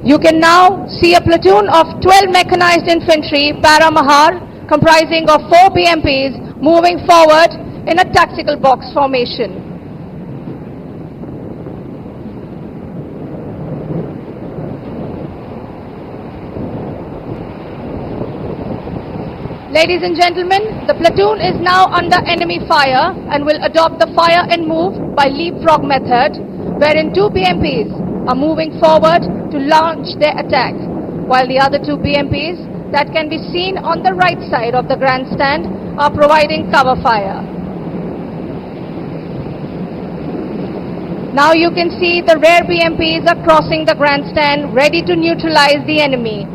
You can now see a platoon of 12 mechanized infantry Paramahar comprising of 4 BMPs moving forward in a tactical box formation. Ladies and gentlemen, the platoon is now under enemy fire and will adopt the fire and move by leapfrog method, wherein 2 BMPs are moving forward to launch their attack, while the other 2 BMPs that can be seen on the right side of the grandstand are providing cover fire. Now you can see the rear BMPs are crossing the grandstand, ready to neutralize the enemy.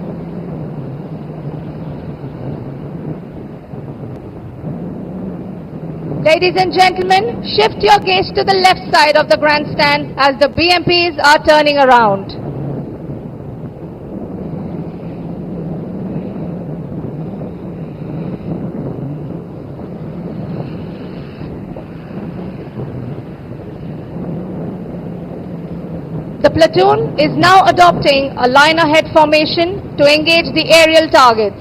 Ladies and gentlemen, shift your gaze to the left side of the grandstand as the BMPs are turning around. The platoon is now adopting a line ahead formation to engage the aerial targets.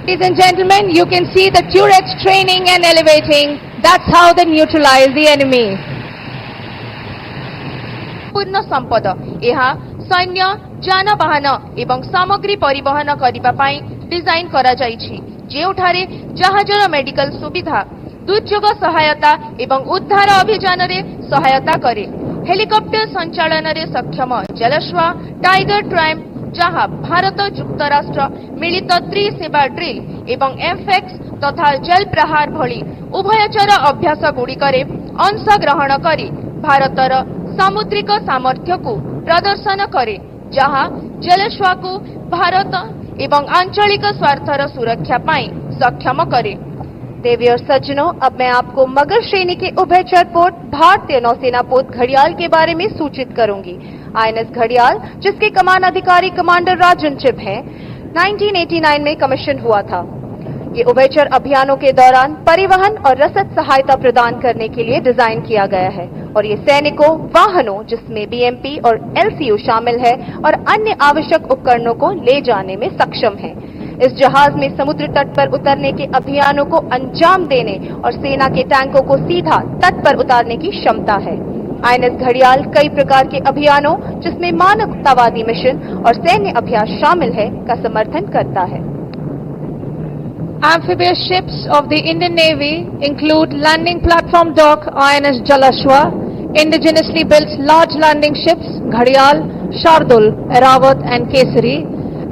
Ladies and gentlemen, you can see the turrets training and elevating. That's how they neutralize the enemy. पूर्ण संपद ଏହା सैन्य जानवाहन एवं सामग्री परिवहन करिबा पई design करा जाईछि, जेउठारे जहाजर medical सुविधा, दुर्योग सहायता एवं उद्धार अभियान रे सहायता करे। हेलिकॉप्टर संचालन रे सक्षम जलश्वा टाइगर ट्रायम्फ जहाँ भारत जुक्तराष्ट्र मिलित त्रिसेवा ड्रिल एवं एमफेक्स तथा जल प्रहार भली उभयचर अभ्यास गुड़िकरे अंश ग्रहण करी भारतर सामुद्रिक सामर्थ्य को प्रदर्शन करे, जहाँ जलश्वा को भारत एवं आंचलिक स्वार्थर सुरक्षा पाई सक्षम करे। देवी और सज्जनों, अब मैं आपको मगर श्रेणी के उभयचर पोत भारतीय नौसेना पोत घड़ियाल के बारे में सूचित करूंगी। INS घड़ियाल, जिसके कमान अधिकारी कमांडर राजन चिब हैं, 1989 में कमीशन हुआ था। ये उभयचर अभियानों के दौरान परिवहन और रसद सहायता प्रदान करने के लिए डिजाइन किया गया है और ये सैनिकों, वाहनों जिसमें BMP और LCU शामिल है और अन्य आवश्यक उपकरणों को ले जाने में सक्षम है। इस जहाज में समुद्र तट पर उतरने के अभियानों को अंजाम देने और सेना के टैंकों को सीधा तट पर उतारने की क्षमता है। INS घड़ियाल कई प्रकार के अभियानों, जिसमें मानवतावादी मिशन और सैन्य अभ्यास शामिल है, का समर्थन करता है। Amphibious ships of the Indian Navy include landing platform dock INS Jalashwa, indigenously built large landing ships Ghadial, Shardul, Eravat and Kesari,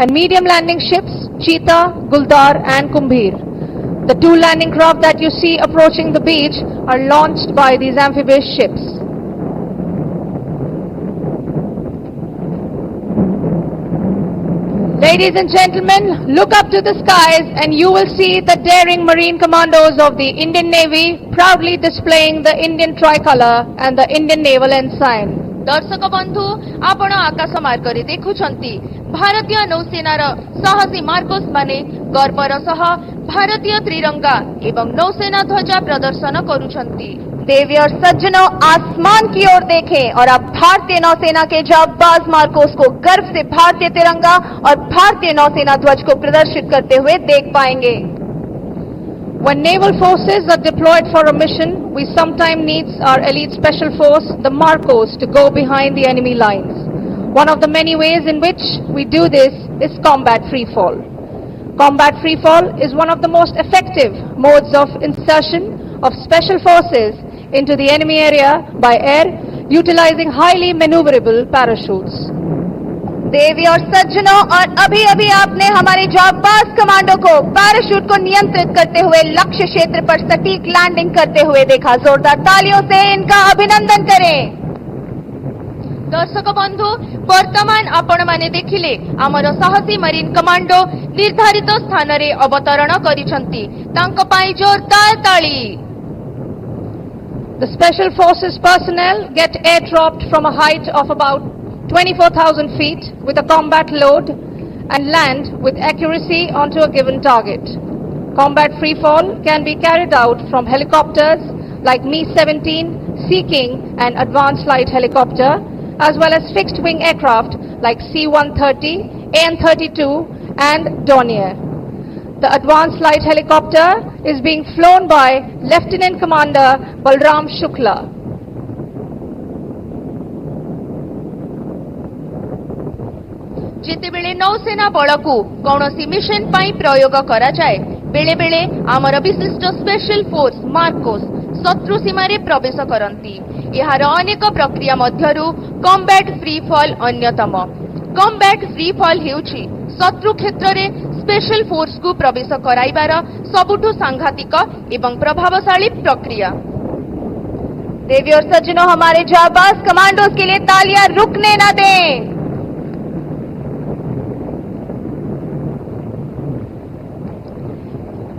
and medium landing ships Cheetah, Guldar and Kumbhir. The 2 landing craft that you see approaching the beach are launched by these amphibious ships. Ladies and gentlemen, look up to the skies and you will see the daring marine commandos of the Indian Navy proudly displaying the Indian tricolor and the Indian naval ensign. दर्शक बंधु, आपण आकाश मार्गरे देखुछंती भारतीय नौसेनार साहसी Marcos माने गर्वर सह भारतीय त्रिरंगा एवं नौसेना ध्वजा प्रदर्शन करुछंती। देवी और सज्जनों, आसमान की ओर देखें और आप भारतीय नौसेना के जाबाज मार्कोस को गर्व से भारतीय तिरंगा और भारतीय नौसेना ध्वज को प्रदर्शित करते हुए देख पाएंगे। When naval forces are deployed for a mission, we sometimes need our elite special force, the Marcos, to go behind the enemy lines. One of the many ways in which we do this is combat freefall. Combat freefall is one of the most effective modes of insertion of special forces into the enemy area by air, utilizing highly maneuverable parachutes. देवी और सज्जनों, और अभी अभी आपने हमारे जाबाज commando को parachute को नियंत्रित करते हुए लक्ष्य क्षेत्र पर सटीक लैंडिंग करते हुए देखा। जोरदार तालियों से इनका अभिनंदन करें। दर्शक बंधु, वर्तमान आपण माने देखिले आमर साहसी मरीन कमांडो निर्धारित स्थान रे अवतरण करिसंती। तांको पाई जोरदार ताली। The Special Forces personnel get airdropped from a height of about 24,000 feet with a combat load and land with accuracy onto a given target. Combat free fall can be carried out from helicopters like Mi-17, Sea King and Advanced Light Helicopter, as well as fixed wing aircraft like C-130, AN-32 and Dornier. The Advanced Light Helicopter is being flown by Lieutenant Commander Balram Shukla. ଯେତେବେଳେ ନୌସେନା ବଳକୁ କୌଣସି mission ପାଇଁ ପ୍ରୟୋଗ କରାଯାଏ ବେଳେ ବେଳେ ଆମର ବିଶିଷ୍ଟ ସ୍ପେଶାଲ ଫୋର୍ସ ମାର୍କୋସ୍ ଶତ୍ରୁ ସୀମାରେ ପ୍ରବେଶ କରନ୍ତି। ଏହାର ଅନେକ ପ୍ରକ୍ରିୟା ମଧ୍ୟରୁ କମ୍ବାଟ ଫ୍ରି ଫଲ୍ ଅନ୍ୟତମ। କମ୍ବାଟ ଫ୍ରି ଫଲ୍ ହେଉଛି ଶତ୍ରୁ କ୍ଷେତ୍ରରେ ସ୍ପେଶାଲ ଫୋର୍ସକୁ ପ୍ରବେଶ କରାଇବାର ସବୁଠୁ ସାଂଘାତିକ ଏବଂ ପ୍ରଭାବଶାଳୀ ପ୍ରକ୍ରିୟା। देवी और सज्जनों, हमारे जाबाज कमांडोज के लिए तालियां रुकने न दें।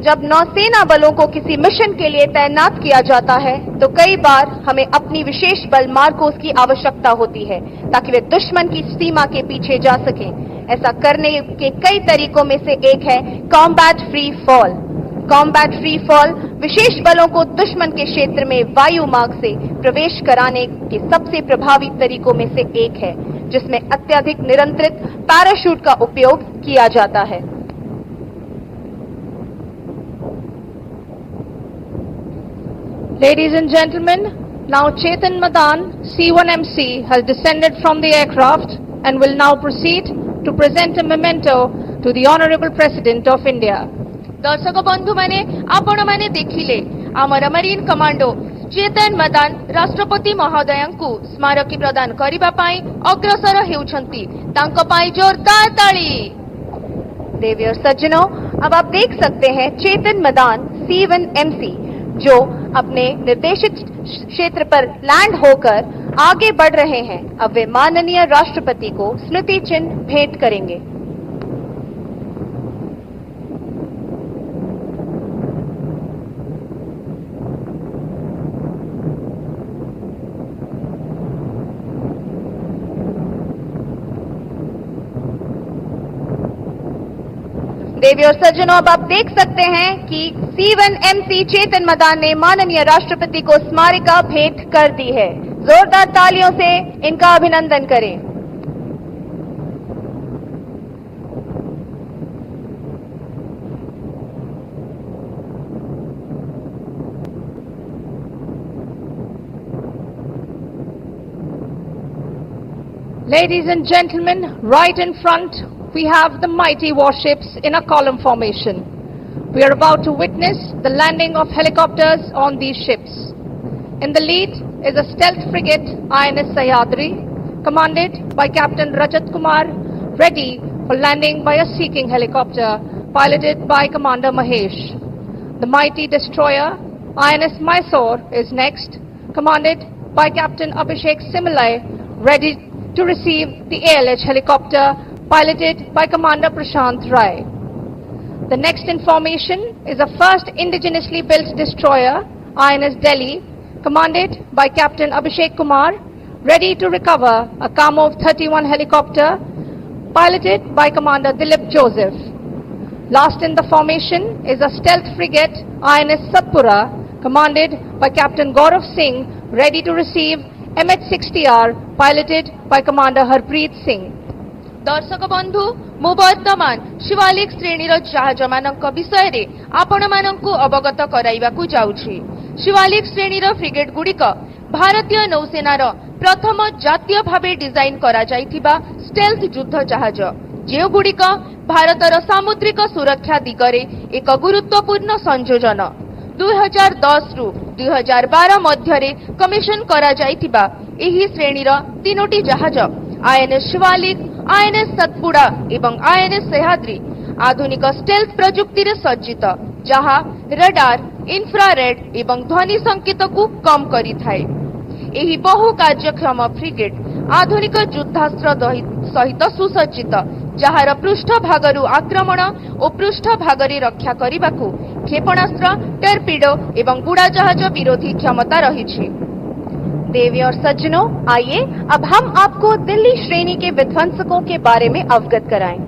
जब नौसेना बलों को किसी मिशन के लिए तैनात किया जाता है तो कई बार हमें अपनी विशेष बल मार्कोस की आवश्यकता होती है ताकि वे दुश्मन की सीमा के पीछे जा सकें। ऐसा करने के कई तरीकों में से एक है combat free fall. Combat free fall विशेष बलों को दुश्मन के क्षेत्र में वायु मार्ग से प्रवेश कराने के सबसे प्रभावी तरीकों में से एक है, जिसमें अत्यधिक नियंत्रित पैराशूट का उपयोग किया जाता है। Ladies and gentlemen, now Chetan Madan, C-1MC, has descended from the aircraft and will now proceed to present a memento to the Honorable President of India. दर्शक बंधु माने आपण माने देखिले आमर मरीन कमांडो चेतन मदान राष्ट्रपति महोदयंकु स्मारकी प्रदान करिबा पाई अग्रसर हेउछंती। तांको पाई जोरदार ताली। देवी और सज्जनों, अब आप देख सकते हैं चेतन मदान C-1MC जो अपने निर्देशित क्षेत्र पर लैंड होकर आगे बढ़ रहे हैं। अब वे माननीय राष्ट्रपति को स्मृति चिन्ह भेंट करेंगे। देवी और सज्जनों, अब आप देख सकते हैं कि C-1MC चेतन मदान ने माननीय राष्ट्रपति को स्मारिका भेंट कर दी है। जोरदार तालियों से इनका अभिनंदन करें। Ladies and gentlemen, right in front we have the mighty warships in a column formation. We are about to witness the landing of helicopters on these ships. In the lead is a stealth frigate INS Sahyadri, commanded by Captain Rajat Kumar, ready for landing by a Sea King helicopter piloted by Commander Mahesh. The mighty destroyer INS Mysore is next, commanded by Captain Abhishek Similai, ready to receive the ALH helicopter piloted by Commander Prashant Rai. The next information is a first indigenously built destroyer, INS Delhi, commanded by Captain Abhishek Kumar, ready to recover a Kamov 31 helicopter, piloted by Commander Dilip Joseph. Last in the formation is a stealth frigate, INS Satpura, commanded by Captain Gaurav Singh, ready to receive MH-60R, piloted by Commander Harpreet Singh. दर्शक बंधु मु वर्तमान शिवालिक श्रेणीर जहाज मानक विषय रे आपण मानकु अवगत कराइबाकु जाउछि। शिवालिक श्रेणीर फ्रिगेट गुड़िक भारतीय नौसेनार प्रथम जातीय भावे डिजाइन करा जाइथिबा स्टेल्थ युद्ध जहाज, जे गुड़िक भारतर सामुद्रिक सुरक्षा दिगरे एक गुरुत्वपूर्ण संयोजन। 2010 रु 2012 मध्यरे कमिशन करा जाइथिबा एही श्रेणीर तीनोटी जहाज आईएनएस शिवालिक, आईएनएस सतपुड़ा एवं आईएनएस सह्याद्री आधुनिक स्टेल्थ प्रजुक्ति रे सज्जित, जहा रडार, इंफ्रारेड एवं ध्वनि संकेत को कम करी थाए। एही बहु कार्यक्षम फ्रिगेट आधुनिक युद्धास्त्र सहित सुसज्जित, जहार पृष्ठ भागरु आक्रमण और पृष्ठ भागरे रक्षा करिबाकू क्षेपणास्त्र, टर्पिडो एवं बुड़ाजहाज विरोधी क्षमता रही। देवी और सज्जनों, आइए अब हम आपको दिल्ली श्रेणी के विध्वंसकों के बारे में अवगत कराएं।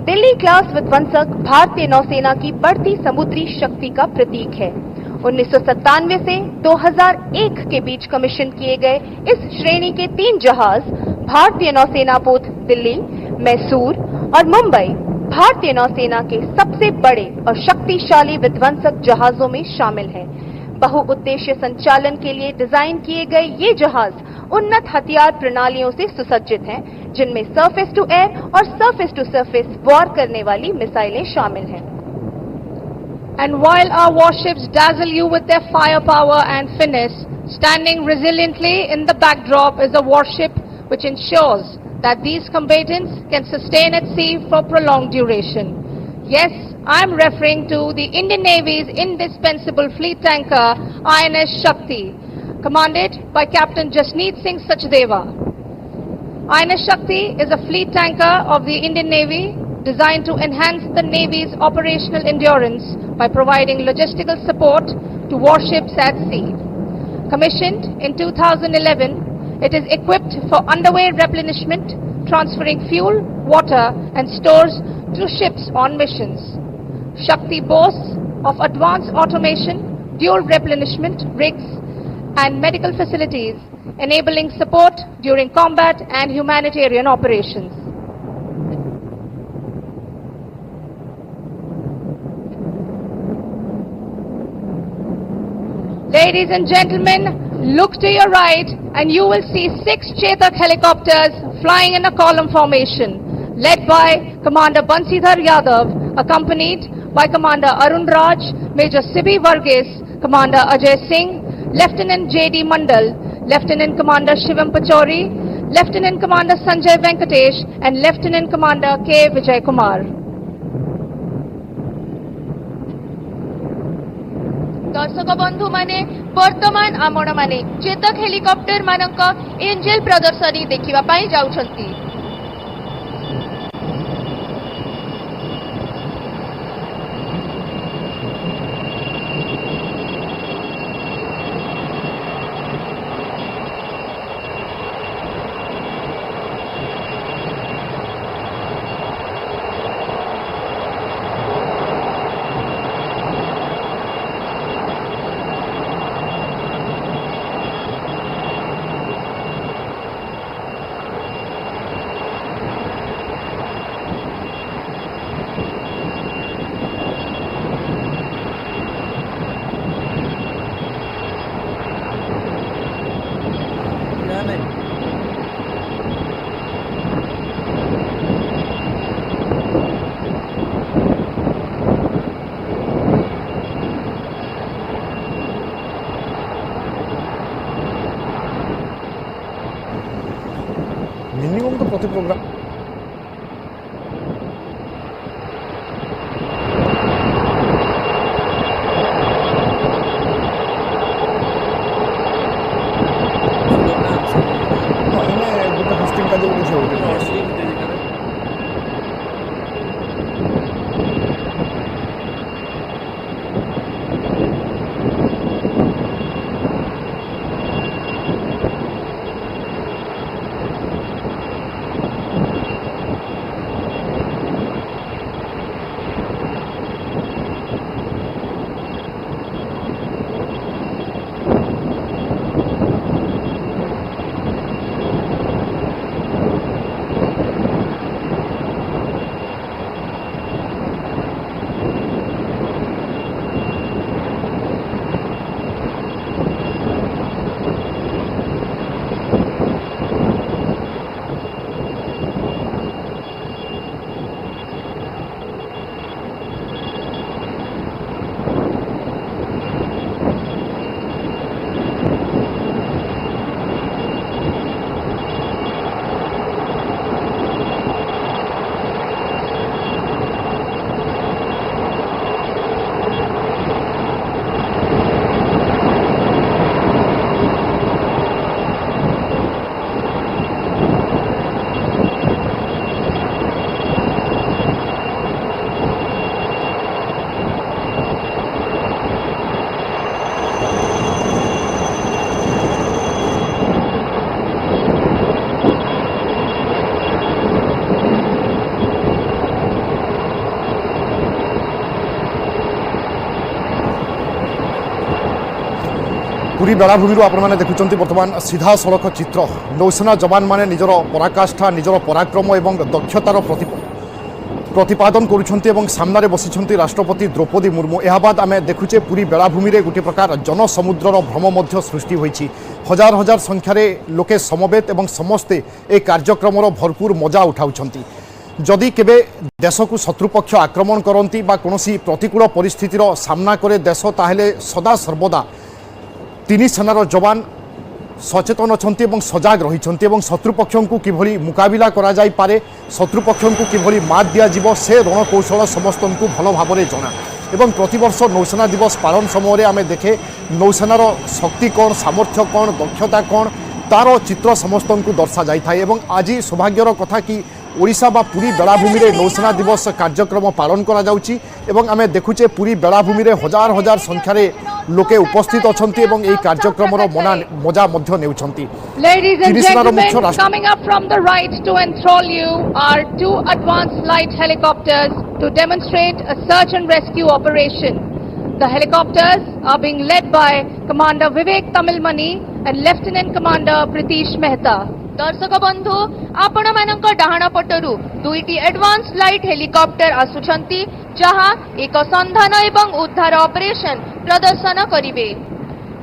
दिल्ली क्लास विध्वंसक भारतीय नौसेना की बढ़ती समुद्री शक्ति का प्रतीक है। 1997 से 2001 के बीच कमीशन किए गए इस श्रेणी के 3 जहाज भारतीय नौसेना पोत दिल्ली, मैसूर और मुंबई भारतीय नौसेना के सबसे बड़े और शक्तिशाली विध्वंसक जहाजों में शामिल हैं। बहुउद्देश्य संचालन के लिए डिजाइन किए गए ये जहाज उन्नत हथियार प्रणालियों से सुसज्जित हैं, जिनमें सरफेस टू एयर और सरफेस टू सरफेस वॉर करने वाली मिसाइलें शामिल हैं। And while our warships dazzle you with their firepower and finesse, standing resiliently in the backdrop is a warship which ensures that these combatants can sustain at sea for prolonged duration. Yes, I'm referring to the Indian Navy's indispensable fleet tanker INS Shakti, commanded by Captain Jasneet Singh Sachdeva. INS Shakti is a fleet tanker of the Indian Navy designed to enhance the Navy's operational endurance by providing logistical support to warships at sea. Commissioned in 2011, it is equipped for underway replenishment, transferring fuel, water and stores to ships on missions. Shakti boasts of advanced automation, dual replenishment rigs and medical facilities, enabling support during combat and humanitarian operations. Ladies and gentlemen, look to your right and you will see 6 Chetak helicopters flying in a column formation, led by Commander Bansidhar Yadav, accompanied by Commander Arun Raj, Major Sibi Varghese, Commander Ajay Singh, Lieutenant J.D. Mandal, Lieutenant Commander Shivam Pachori, Lieutenant Commander Sanjay Venkatesh and Lieutenant Commander K. Vijay Kumar. दर्शक बंधु माने वर्तमान आपण माने Chetak helicopter मानक angel प्रदर्शनी देखिबा पाई जाउछंती। Minimum তো প্রতি প্রোগ্রাম দুটো হোস্টিং কাজে বলেছে पुरी बेलाभूमि आपने देखुं बर्तमान सीधा सड़क चित्र नौसेना जवान मैंने निजर पराकाष्ठा निजर पराक्रम और दक्षतार प्रतिपादन करुँच सामने बसी राष्ट्रपति द्रौपदी मुर्मू यह बाद आम देखुचे पुरी बेलाभूमि गोटे प्रकार जनसमुद्रर भ्रम सृष्टि होती हजार हजार संख्यार लोके समवेत और समस्ते ए कार्यक्रम भरपूर मजा उठाउछंती जदि केबे देश को शत्रुपक्ष आक्रमण करती कौन प्रतिकूल परिस्थितिर सामना करे देश ताहेले सदा सर्वदा तीन सेनार जवान सचेतन अच्छा और सजग रही शत्रुपक्ष को किभली मुकाबिला करा जाई पारे शत्रुपक्ष को किभली मात दिया से रणकौशल समस्त को भल भाव जना एवं प्रतिवर्ष नौसेना दिवस पालन समय आम देखे नौसेनार शक्ति कौन सामर्थ्य कौन दक्षता कौन तार चित्र समस्त को दर्शा जाए आज सौभाग्यर कथा कि ओडिशा बा पुरी बेलाभूमि रे नौसेना दिवस कार्यक्रम पालन करा जाउची एवं आमे देखुचे पुरी बेलाभूमि रे हजार हजार संख्यार लोके उपस्थित अछंती एवं एई कार्यक्रम रो मजा मध्य नेउछंती। Ladies and gentlemen, coming up from the right to enthrall you are two advanced light helicopters to demonstrate a search and rescue operation. The helicopters are being led by Commander Vivek Tamilmani and Lieutenant Commander Pritish Mehta. दर्शक बंधु आपण मानक डाहाण पटरु दुईटी advance light helicopter आसुछंती जहां एक संधान एवं उद्धार operation प्रदर्शन करिवे।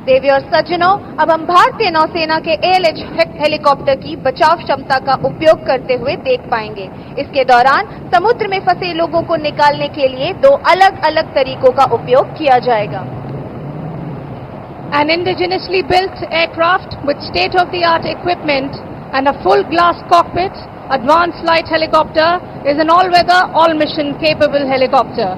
देवी और सज्जनों, अब हम भारतीय नौसेना के ALH हेलीकॉप्टर की बचाव क्षमता का उपयोग करते हुए देख पाएंगे। इसके दौरान समुद्र में फंसे लोगों को निकालने के लिए दो अलग अलग तरीकों का उपयोग किया जाएगा। An indigenously built aircraft with state-of-the-art equipment and a full glass cockpit, advanced light helicopter is an all-weather, all-mission capable helicopter.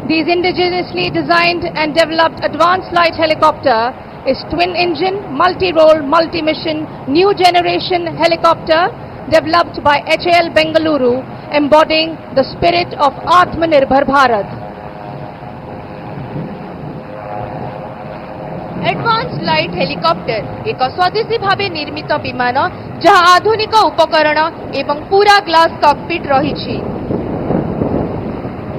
These indigenously designed and developed advanced light helicopter is twin-engine, multi-role, multi-mission, new generation helicopter developed by HAL Bengaluru, embodying the spirit of Atmanirbhar Bharat. Advance light helicopter एक स्वदेशी भावे निर्मित विमान जहां आधुनिक उपकरण एवं पूरा glass cockpit रही छी।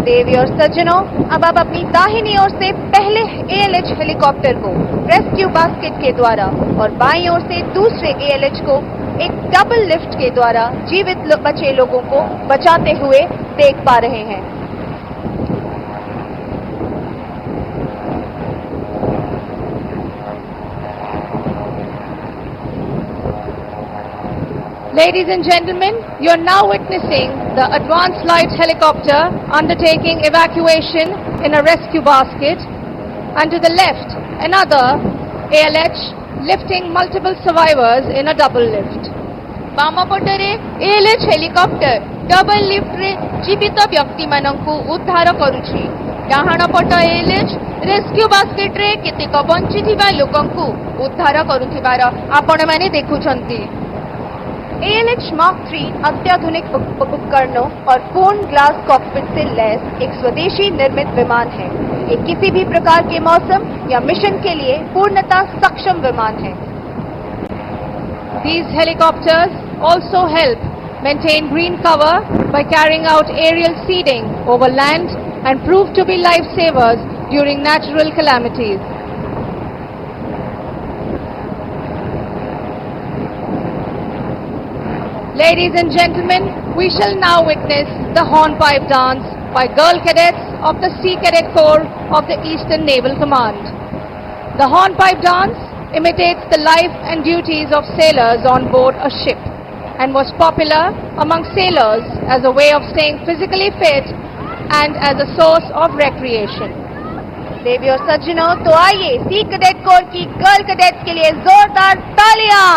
देवी और सज्जनों, अब आप अपनी दाहिनी ओर से पहले ALH हेलीकॉप्टर को रेस्क्यू बास्केट के द्वारा और बाईं ओर से दूसरे ALH को एक डबल लिफ्ट के द्वारा जीवित बचे लोगों को बचाते हुए देख पा रहे हैं। Ladies and gentlemen, you are now witnessing the advanced light helicopter undertaking evacuation in a rescue basket, and to the left, another ALH lifting multiple survivors in a double lift. बाम पटरे ALH हेलिकॉप्टर डबल लिफ्ट रे जीवित व्यक्ति मानकु उद्धार करूछि। डाहाण पट ALH rescue basket रे केतेक बंचिथिबा लोकंकु उद्धार करूथिबार आपण माने देखुछंती। ALH Mark III अत्याधुनिक उपकरणों और पूर्ण ग्लास कॉकपिट से लैस एक स्वदेशी निर्मित विमान है। ये किसी भी प्रकार के मौसम या मिशन के लिए पूर्णतः सक्षम विमान है। These helicopters also help maintain green cover by carrying out aerial seeding over land and prove to be lifesavers during natural calamities. Ladies and gentlemen, we shall now witness the hornpipe dance by girl cadets of the Sea Cadet Corps of the Eastern Naval Command. The hornpipe dance imitates the life and duties of sailors on board a ship and was popular among sailors as a way of staying physically fit and as a source of recreation. देवी और सज्जनों, तो आइए C cadet corps की girl cadets के लिए जोरदार तालियां।